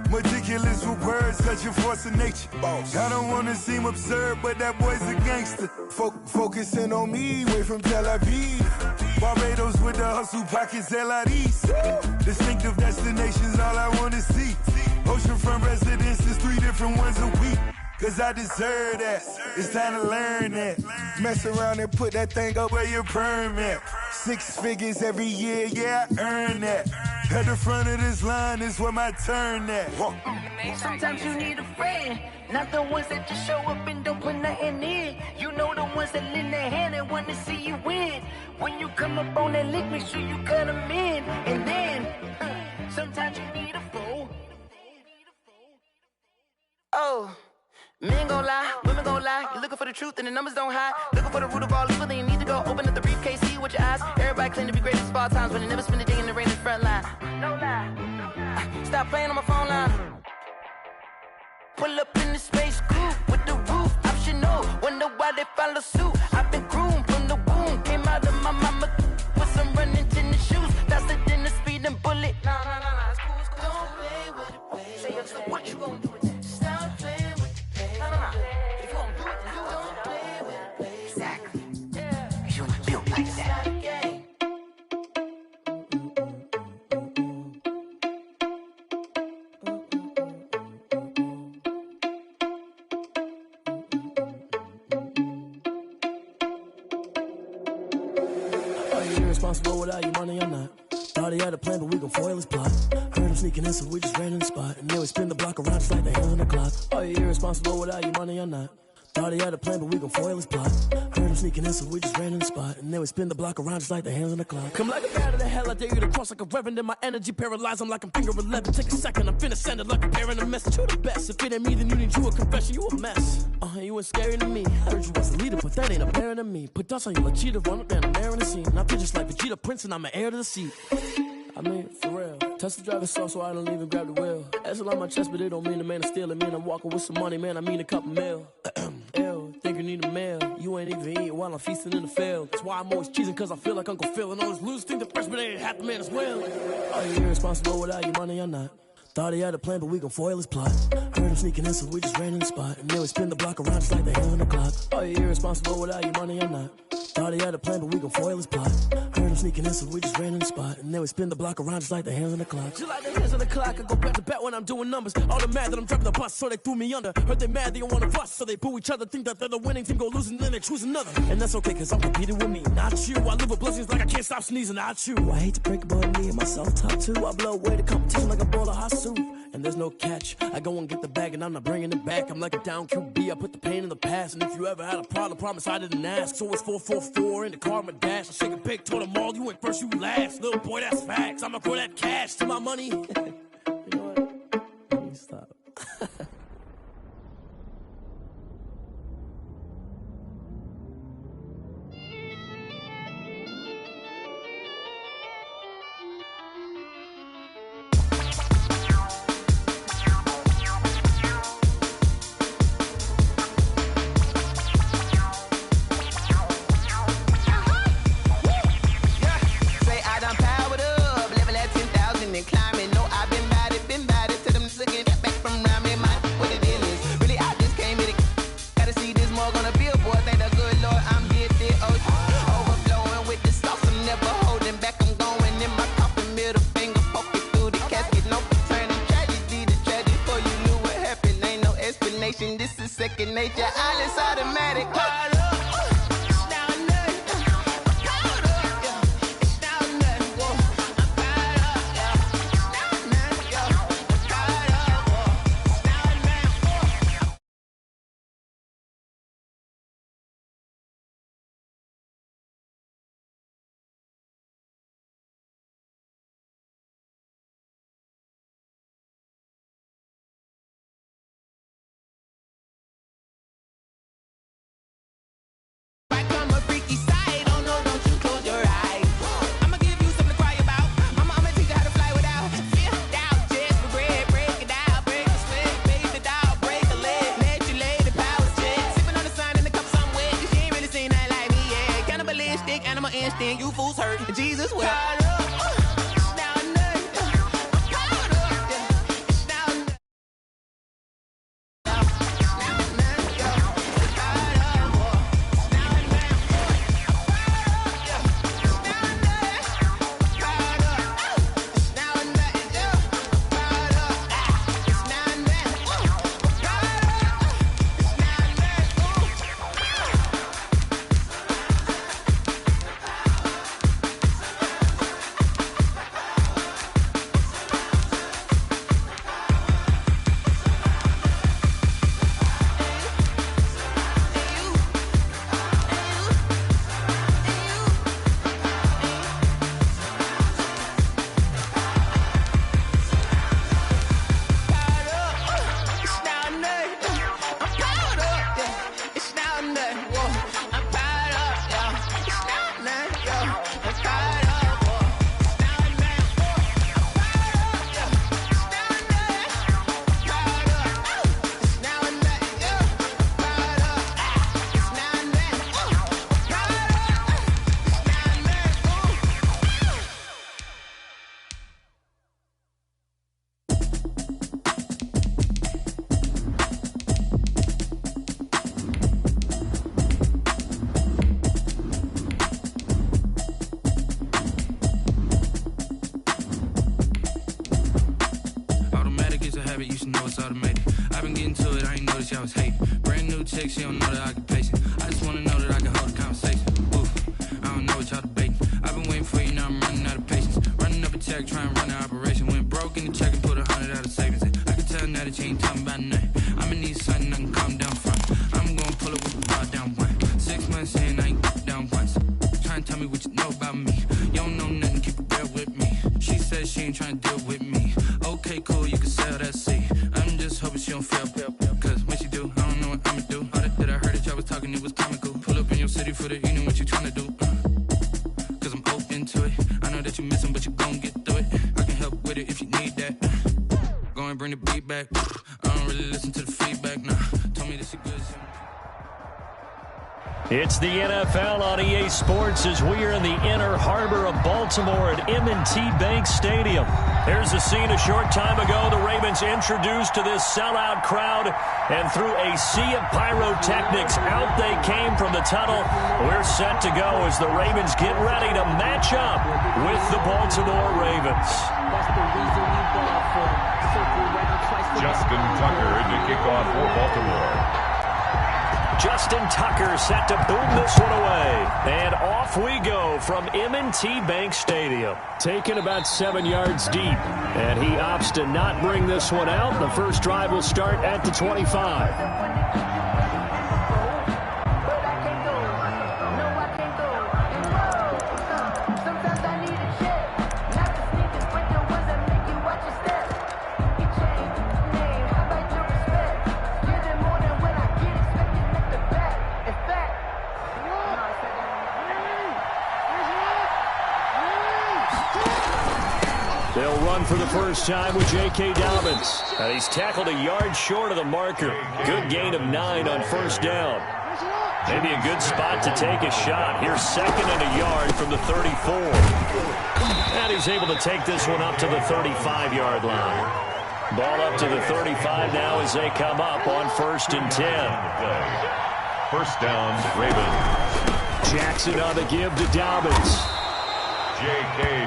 Meticulous with words, such a force of nature. I don't wanna seem absurd, but that boy's a gangster. Focusing on me, way from Tel Aviv. Barbados with the hustle pockets, LIDs. Distinctive destinations, all I wanna see. Oceanfront residences, 3 different ones a week. Cause I deserve that, it's time to learn that. Mess around and put that thing up where your permit. 6 figures every year, yeah, I earn that. At the front of this line is where my turn at. Sometimes you need a friend, not the ones that just show up and don't put nothing in. You know the ones that lend their hand and want to see you win. When you come up on that lick, make sure you cut them in. And then, sometimes you need a foe. know. Men gon' lie, women gon' lie. You're looking for the truth and the numbers don't hide. Looking for the root of all evil, then you need to go open up the briefcase, see with your eyes. Everybody claim to be greatest of all times, but they never spend a day in the rain in the front line. No lie. Stop playing on my phone line. Pull up in the space coupe with the roof optional. Wonder why they follow suit. I've been groomed from the womb. Came out of my mama with some running tennis shoes. Faster than the speeding bullet. No, it's cool, it's cool. Don't play with it, baby. Say what you gon' do with it? Stop playing with it, baby. No. If you gon' do it, then you don't play with it, baby. Exactly. Cause you ain't built like that. Responsible without your money or not. Thought he had a plan, but we gon' foil his plot. Heard him sneaking in, so we just ran in the spot. And then we spin the block around just like the hands on the clock. Are you irresponsible without your money or not? Thought he had a plan, but we gon' foil his plot. Heard him sneaking in, so we just ran in the spot. And then we spin the block around just like the hands on the clock. Come like a bat of the hell, I dare you to cross like a reverend. In my energy paralyzed, I'm like I'm finger 11. Take a second, I'm finna send it like a parent a message. You the best, if it ain't me, then you need you a confession. You a mess, you ain't scary to me. Heard you was a leader, but that ain't apparent to me. Put dust on you like cheetah, run up and I'm there in the scene. Now I just like Vegeta Prince and I'm an heir to the seat. I mean, for real. Touch the driver's sauce so I don't even grab the wheel. That's on my chest, but it don't mean the man is stealing. Man, I'm walking with some money, man, I mean a couple mil. Ew, think you need a meal. You ain't even eating while I'm feasting in the field. That's why I'm always cheesing, cause I feel like Uncle Phil. And all those losers think the freshman ain't half the man as well. Are you irresponsible without your money or not? Thought he had a plan, but we gon' foil his plot. Heard him sneaking in, so we just ran in the spot. And then we spin the block around just like the hands on the clock. Are you irresponsible without your money or not? Thought he had a plan, but we gon' foil his plot. Heard him sneaking in, so we just ran in the spot. And then we spin the block around just like the hands on the clock. Just like the hands on the clock, I go back to back when I'm doing numbers. All the mad that I'm driving the bus, so they threw me under. Heard they mad, they don't wanna bust, so they boo each other. Think that they're the winning team, go losing, then they choose another. And that's okay, cause I'm competing with me, not you. I live with blessings like I can't stop sneezing, not you. I hate to break it, but me and myself top two. I blow away the competition like a bowl of hot soup. And there's no catch. I go and get the bag and I'm not bringing it back. I'm like a down QB, I put the pain in the past. And if you ever had a problem, promise I didn't ask. So it's 444 in the car, my dash. I shake a big, told them all, you ain't first, you last. Little boy, that's facts. I'ma throw that cash to my money. You know what? Let me stop. This is second nature, all is automatic. Instinct, you fools hurt. Jesus, well. habit, you should know it's automated. I've been getting to it, I ain't noticed y'all was hating. Brand new chick, she don't know that I can pace it. I just wanna know that I can hold a conversation. Ooh, I don't know what y'all debating. I've been waiting for you, now I'm running out of patience. Running up a check, trying to run an operation. Went broke in the check and put 100 out of savings. I can tell now that you ain't talking about nothing. I'ma need something I can calm down front. I'm gonna pull it with the bar down one. 6 months in, I ain't down once. Trying to tell me what you know about me. You don't know nothing, keep it real with me. She says she ain't trying to deal with me. Okay, cool, you can sell that seat. I'm just hoping she don't fail. Cause when she do, I don't know what I'ma do. All that I heard that y'all was talking, it was comical. Pull up in your city for the evening, what you trying to do? Cause I'm open to it. I know that you missing, but you gon' get through it. I can help with it if you need that. Go and bring the beat back. I don't really listen to the feedback, nah. Told me that she good. It's the NFL on EA Sports as we are in the inner harbor of Baltimore at M&T Bank Stadium. Here's the scene a short time ago. The Ravens introduced to this sellout crowd, and through a sea of pyrotechnics, out they came from the tunnel. We're set to go as the Ravens get ready to match up with the Baltimore Ravens. Justin Tucker to kick off for Baltimore. Justin Tucker set to boom this one away. And off we go from M&T Bank Stadium. Taken about 7 yards deep. And he opts to not bring this one out. The first drive will start at the 25. They'll run for the first time with J.K. Dobbins. And he's tackled a yard short of the marker. Good gain of 9 on first down. Maybe a good spot to take a shot. Here's 2nd and a yard from the 34. And he's able to take this one up to the 35-yard line. Ball up to the 35 now as they come up on 1st and 10. First down, Ravens. Jackson on the give to Dobbins.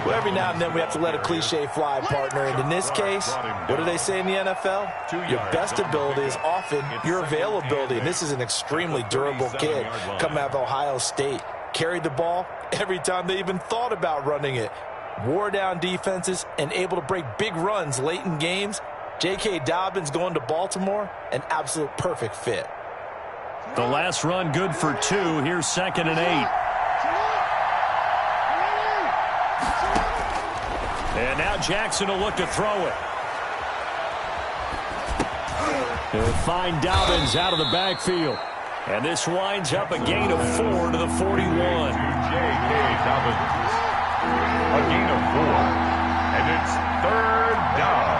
Well, every now and then we have to let a cliche fly, partner. And in this case, what do they say in the NFL? Your best ability is often your availability. And this is an extremely durable kid coming out of Ohio State. Carried the ball every time they even thought about running it. Wore down defenses and able to break big runs late in games. J.K. Dobbins going to Baltimore, an absolute perfect fit. The last run good for 2. Here's 2nd and 8. And now Jackson will look to throw it. They'll find Dobbins out of the backfield. And this winds up a gain of 4 to the 41. J.K. Dobbins. A gain of 4. And it's 3rd down.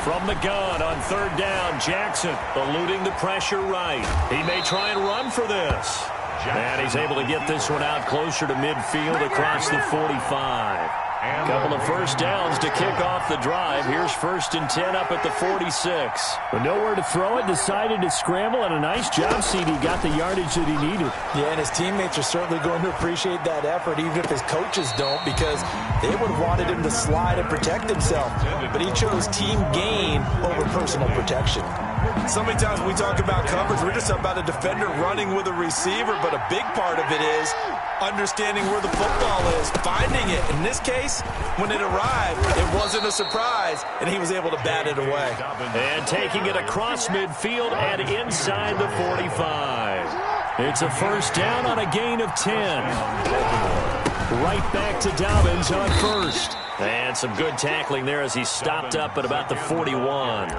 From the gun on 3rd down, Jackson eluding the pressure right. He may try and run for this. And he's able to get this one out closer to midfield across the 45. A couple of first downs to kick off the drive. Here's 1st and 10 up at the 46. But nowhere to throw it, decided to scramble, and a nice job, CD. Got the yardage that he needed. Yeah, and his teammates are certainly going to appreciate that effort, even if his coaches don't, because they would have wanted him to slide and protect himself. But he chose team gain over personal protection. So many times when we talk about coverage, we're just about a defender running with a receiver, but a big part of it is understanding where the football is, finding it. In this case, when it arrived, it wasn't a surprise, and he was able to bat it away. And taking it across midfield and inside the 45. It's a first down on a gain of 10. Right back to Dobbins on 1st. And some good tackling there as he stopped up at about the 41.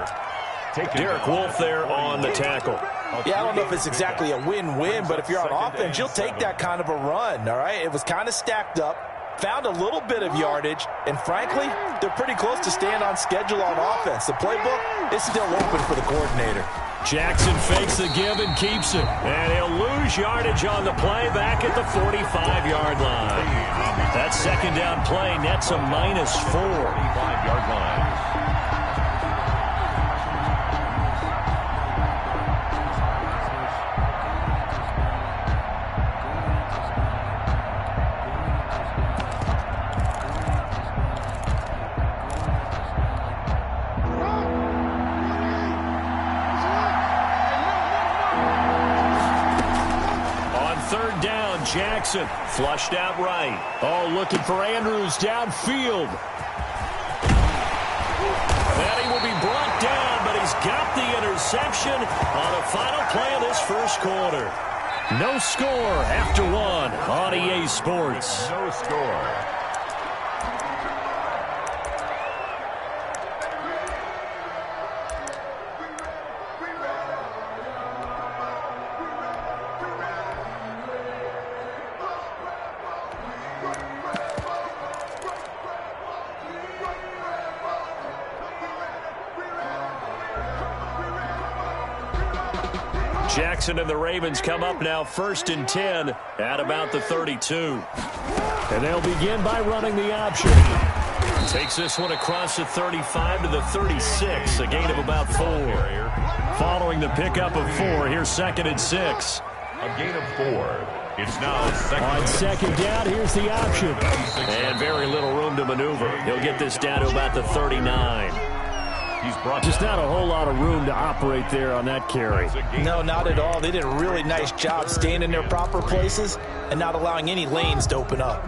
Derek Wolfe there on the tackle. Yeah, I don't know if it's exactly a win-win, but if you're on offense, you'll take that kind of a run, all right? It was kind of stacked up, found a little bit of yardage, and frankly, they're pretty close to staying on schedule on offense. The playbook is still open for the coordinator. Jackson fakes the give and keeps it. And he'll lose yardage on the play back at the 45-yard line. That 2nd down play nets a -4. 45-yard line. Jackson. Flushed out right. Oh, looking for Andrews downfield. And he will be brought down, but he's got the interception on the final play of this first quarter. No score after one on EA Sports. No score. Jackson and the Ravens come up now 1st and 10 at about the 32. And they'll begin by running the option. Takes this one across the 35 to the 36, a gain of about 4. Following the pickup of 4, here's 2nd and 6. A gain of 4. It's now second. On second down, here's the option. And very little room to maneuver. He'll get this down to about the 39. He's brought just not a whole lot of room to operate there on that carry. No, not at all. They did a really nice job staying in their proper places and not allowing any lanes to open up.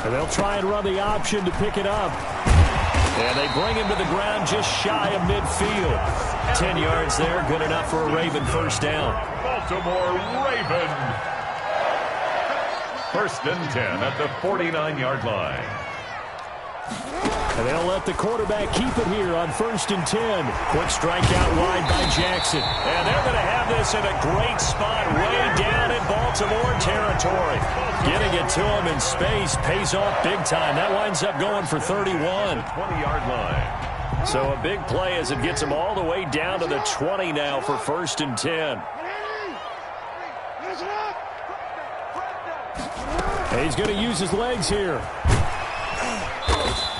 And they'll try and run the option to pick it up. And they bring him to the ground just shy of midfield. 10 yards there, good enough for a Raven first down. Baltimore Raven. 1st and 10 at the 49-yard line. And they'll let the quarterback keep it here on 1st and 10. Quick strike out wide by Jackson. And they're going to have this in a great spot way down in Baltimore territory. Getting it to him in space pays off big time. That winds up going for 31. 20-yard line. So a big play as it gets him all the way down to the 20 now for 1st and 10. He's going to use his legs here.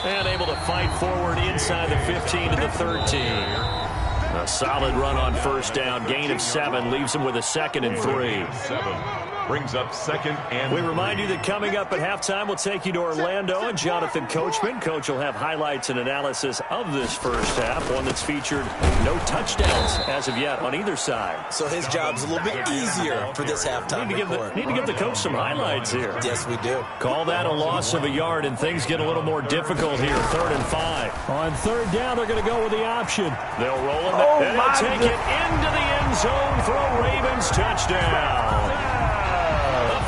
And able to fight forward inside the 15 to the 13. A solid run on first down. Gain of 7 leaves him with a 2nd and 3. 7 brings up 2nd and we remind you that coming up at halftime, we'll take you to Orlando and Jonathan Coachman. Coach will have highlights and analysis of this first half, one that's featured no touchdowns as of yet on either side. So his job's a little bit easier for this halftime report. Need to give the coach some highlights here. Yes, we do. Call that a loss of a yard, and things get a little more difficult here. 3rd and 5. On 3rd down, they're going to go with the option. They'll roll it, and they'll take it into the end zone for a Ravens touchdown.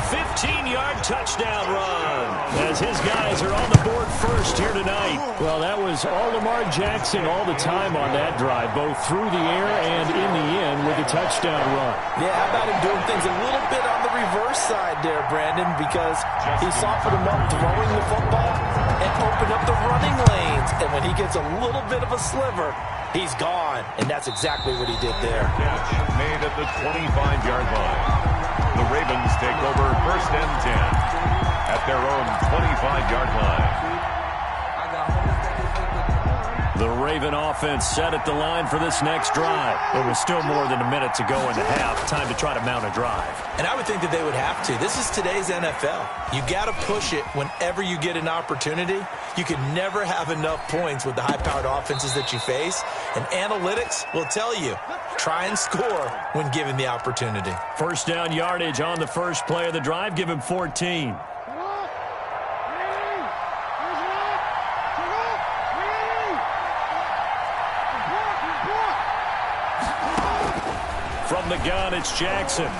15-yard touchdown run as his guys are on the board first here tonight. Well, that was all Lamar Jackson all the time on that drive, both through the air and in the end with a touchdown run. Yeah, how about him doing things a little bit on the reverse side there, Brandon, because he softened him up throwing the football and opened up the running lanes. And when he gets a little bit of a sliver, he's gone. And that's exactly what he did there. Catch made at the 25-yard line. The Ravens take over 1st and 10 at their own 25-yard line. The Raven offense set at the line for this next drive. It was still more than a minute to go in the half. Time to try to mount a drive. And I would think that they would have to. This is today's NFL. You got to push it whenever you get an opportunity. You can never have enough points with the high-powered offenses that you face. And analytics will tell you, try and score when given the opportunity. First down yardage on the first play of the drive. Give him 14. From the gun, it's Jackson.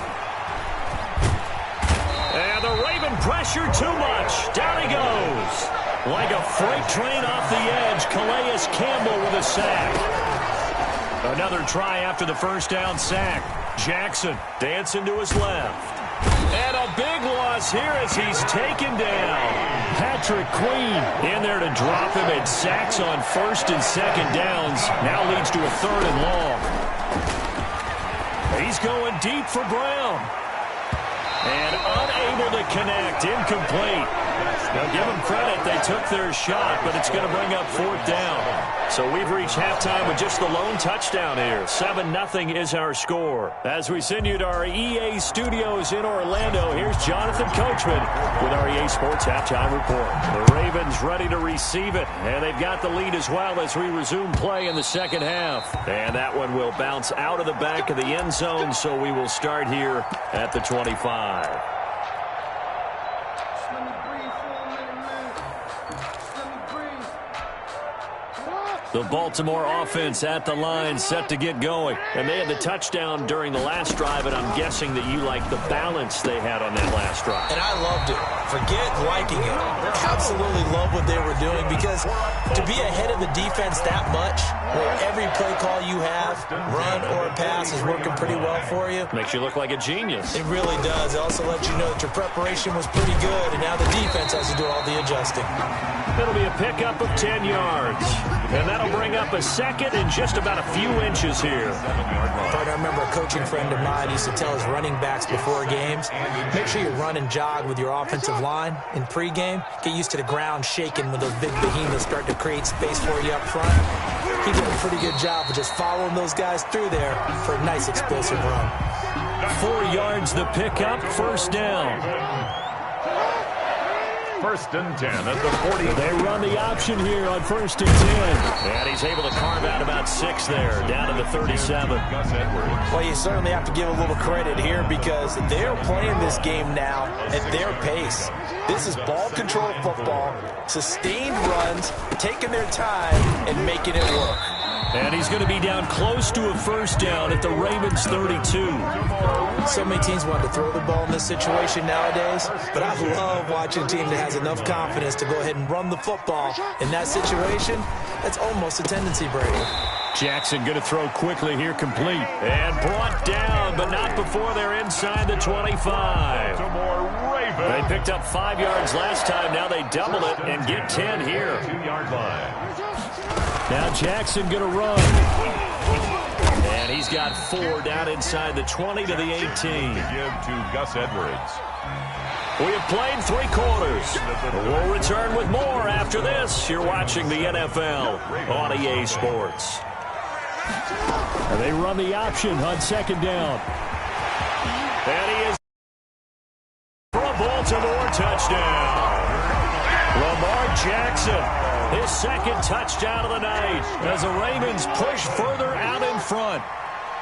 And the Raven pressure too much. Down he goes. Like a freight train off the edge, Calais Campbell with a sack. Another try after the first down sack. Jackson dancing to his left. And a big loss here as he's taken down. Patrick Queen in there to drop him at sacks on 1st and 2nd downs. Now leads to a 3rd and long. He's going deep for Brown. And unable to connect. Incomplete. Now, give them credit. They took their shot, but it's going to bring up 4th down. So we've reached halftime with just the lone touchdown here. 7-0 is our score. As we send you to our EA studios in Orlando, here's Jonathan Coachman with our EA Sports Halftime Report. The Ravens ready to receive it, and they've got the lead as well as we resume play in the second half. And that one will bounce out of the back of the end zone, so we will start here at the 25. The Baltimore offense at the line, set to get going. And they had the touchdown during the last drive, and I'm guessing that you like the balance they had on that last drive. And I loved it. Forget liking it. Absolutely love what they were doing, because to be ahead of the defense that much, where every play call you have, run or pass, is working pretty well for you. Makes you look like a genius. It really does. It also lets you know that your preparation was pretty good, and now the defense has to do all the adjusting. It'll be a pickup of 10 yards. And that'll bring up a second in just about a few inches here. I remember a coaching friend of mine used to tell his running backs before games, make sure you run and jog with your offensive line in pregame. Get used to the ground shaking when those big behemoths start to create space for you up front. He did a pretty good job of just following those guys through there for a nice explosive run. 4 yards the pickup, 1st down. 1st and 10 at the 40. They run the option here on 1st and 10. And he's able to carve out about 6 there, down to the 37. Well, you certainly have to give a little credit here, because they're playing this game now at their pace. This is ball control football, sustained runs, taking their time, and making it work. And he's going to be down close to a 1st down at the Ravens 32. So many teams want to throw the ball in this situation nowadays, but I love watching a team that has enough confidence to go ahead and run the football. In that situation, that's almost a tendency breaker. Jackson going to throw quickly here, complete. And brought down, but not before they're inside the 25. They picked up 5 yards last time. Now they double it and get 10 here. 2-yard line. Now Jackson going to run. And he's got 4 down inside the 20 to the 18. To give to Gus Edwards. We have played 3 quarters. We'll return with more after this. You're watching the NFL on EA Sports. And they run the option on 2nd down. And he is for a Baltimore touchdown. Lamar Jackson. His 2nd touchdown of the night as the Ravens push further out in front.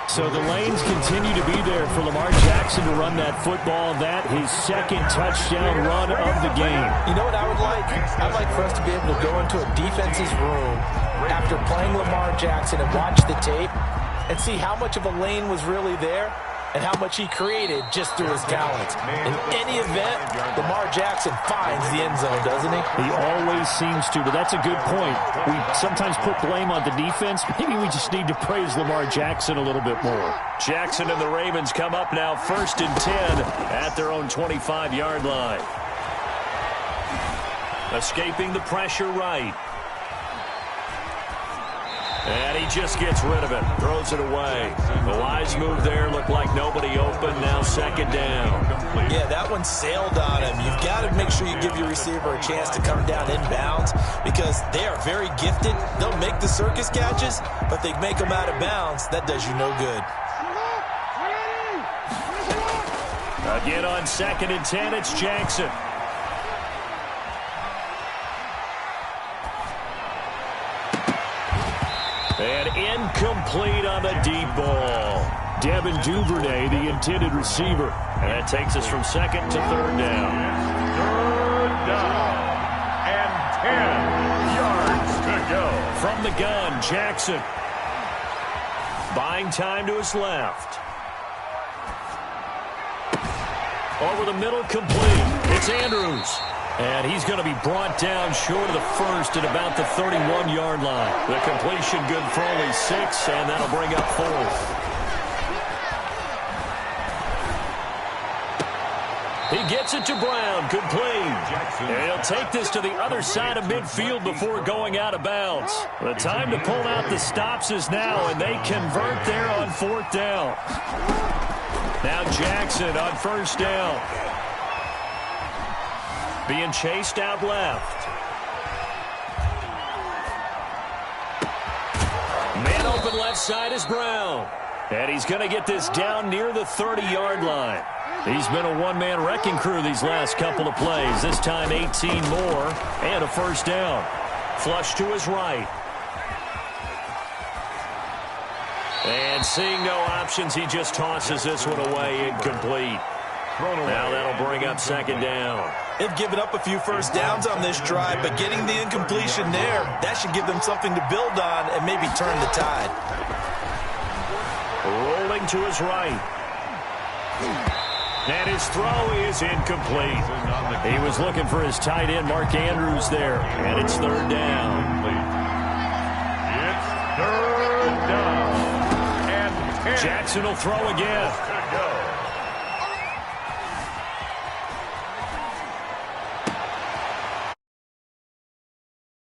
So the lanes continue to be there for Lamar Jackson to run that football. That his 2nd touchdown run of the game. You know what I would like? I'd like for us to be able to go into a defense's room after playing Lamar Jackson and watch the tape and see how much of a lane was really there and how much he created just through his talents. In any event, Lamar Jackson finds the end zone, doesn't he? He always seems to, but that's a good point. We sometimes put blame on the defense. Maybe we just need to praise Lamar Jackson a little bit more. Jackson and the Ravens come up now 1st and 10 at their own 25-yard line. Escaping the pressure right. And he just gets rid of it, throws it away. The wise move there, looked like nobody open, now 2nd down. Yeah, that one sailed on him. You've got to make sure you give your receiver a chance to come down inbounds, because they are very gifted. They'll make the circus catches, but they make them out of bounds. That does you no good. Again on 2nd and 10, it's Jackson. And incomplete on the deep ball. Devin Duvernay, the intended receiver. And that takes us from 2nd to 3rd down. 3rd down. And 10 yards to go. From the gun, Jackson. Buying time to his left. Over the middle, complete. It's Andrews. And he's going to be brought down short of the 1st at about the 31-yard line. The completion good for only 6, and that'll bring up 4th. He gets it to Brown, complete. And he'll take this to the other side of midfield before going out of bounds. The time to pull out the stops is now, and they convert there on 4th down. Now Jackson on 1st down. being chased out left. Man open left side is Brown. And he's going to get this down near the 30-yard line. He's been a one-man wrecking crew these last couple of plays. This time 18 more and a first down. Flush to his right. And seeing no options, he just tosses this one away, incomplete. Now that'll bring up second down. They've given up a few first downs on this drive, but getting the incompletion there, that should give them something to build on and maybe turn the tide. Rolling to his right. And his throw is incomplete. He was looking for his tight end, Mark Andrews, there. And it's third down. It's third down. And Jackson will throw again.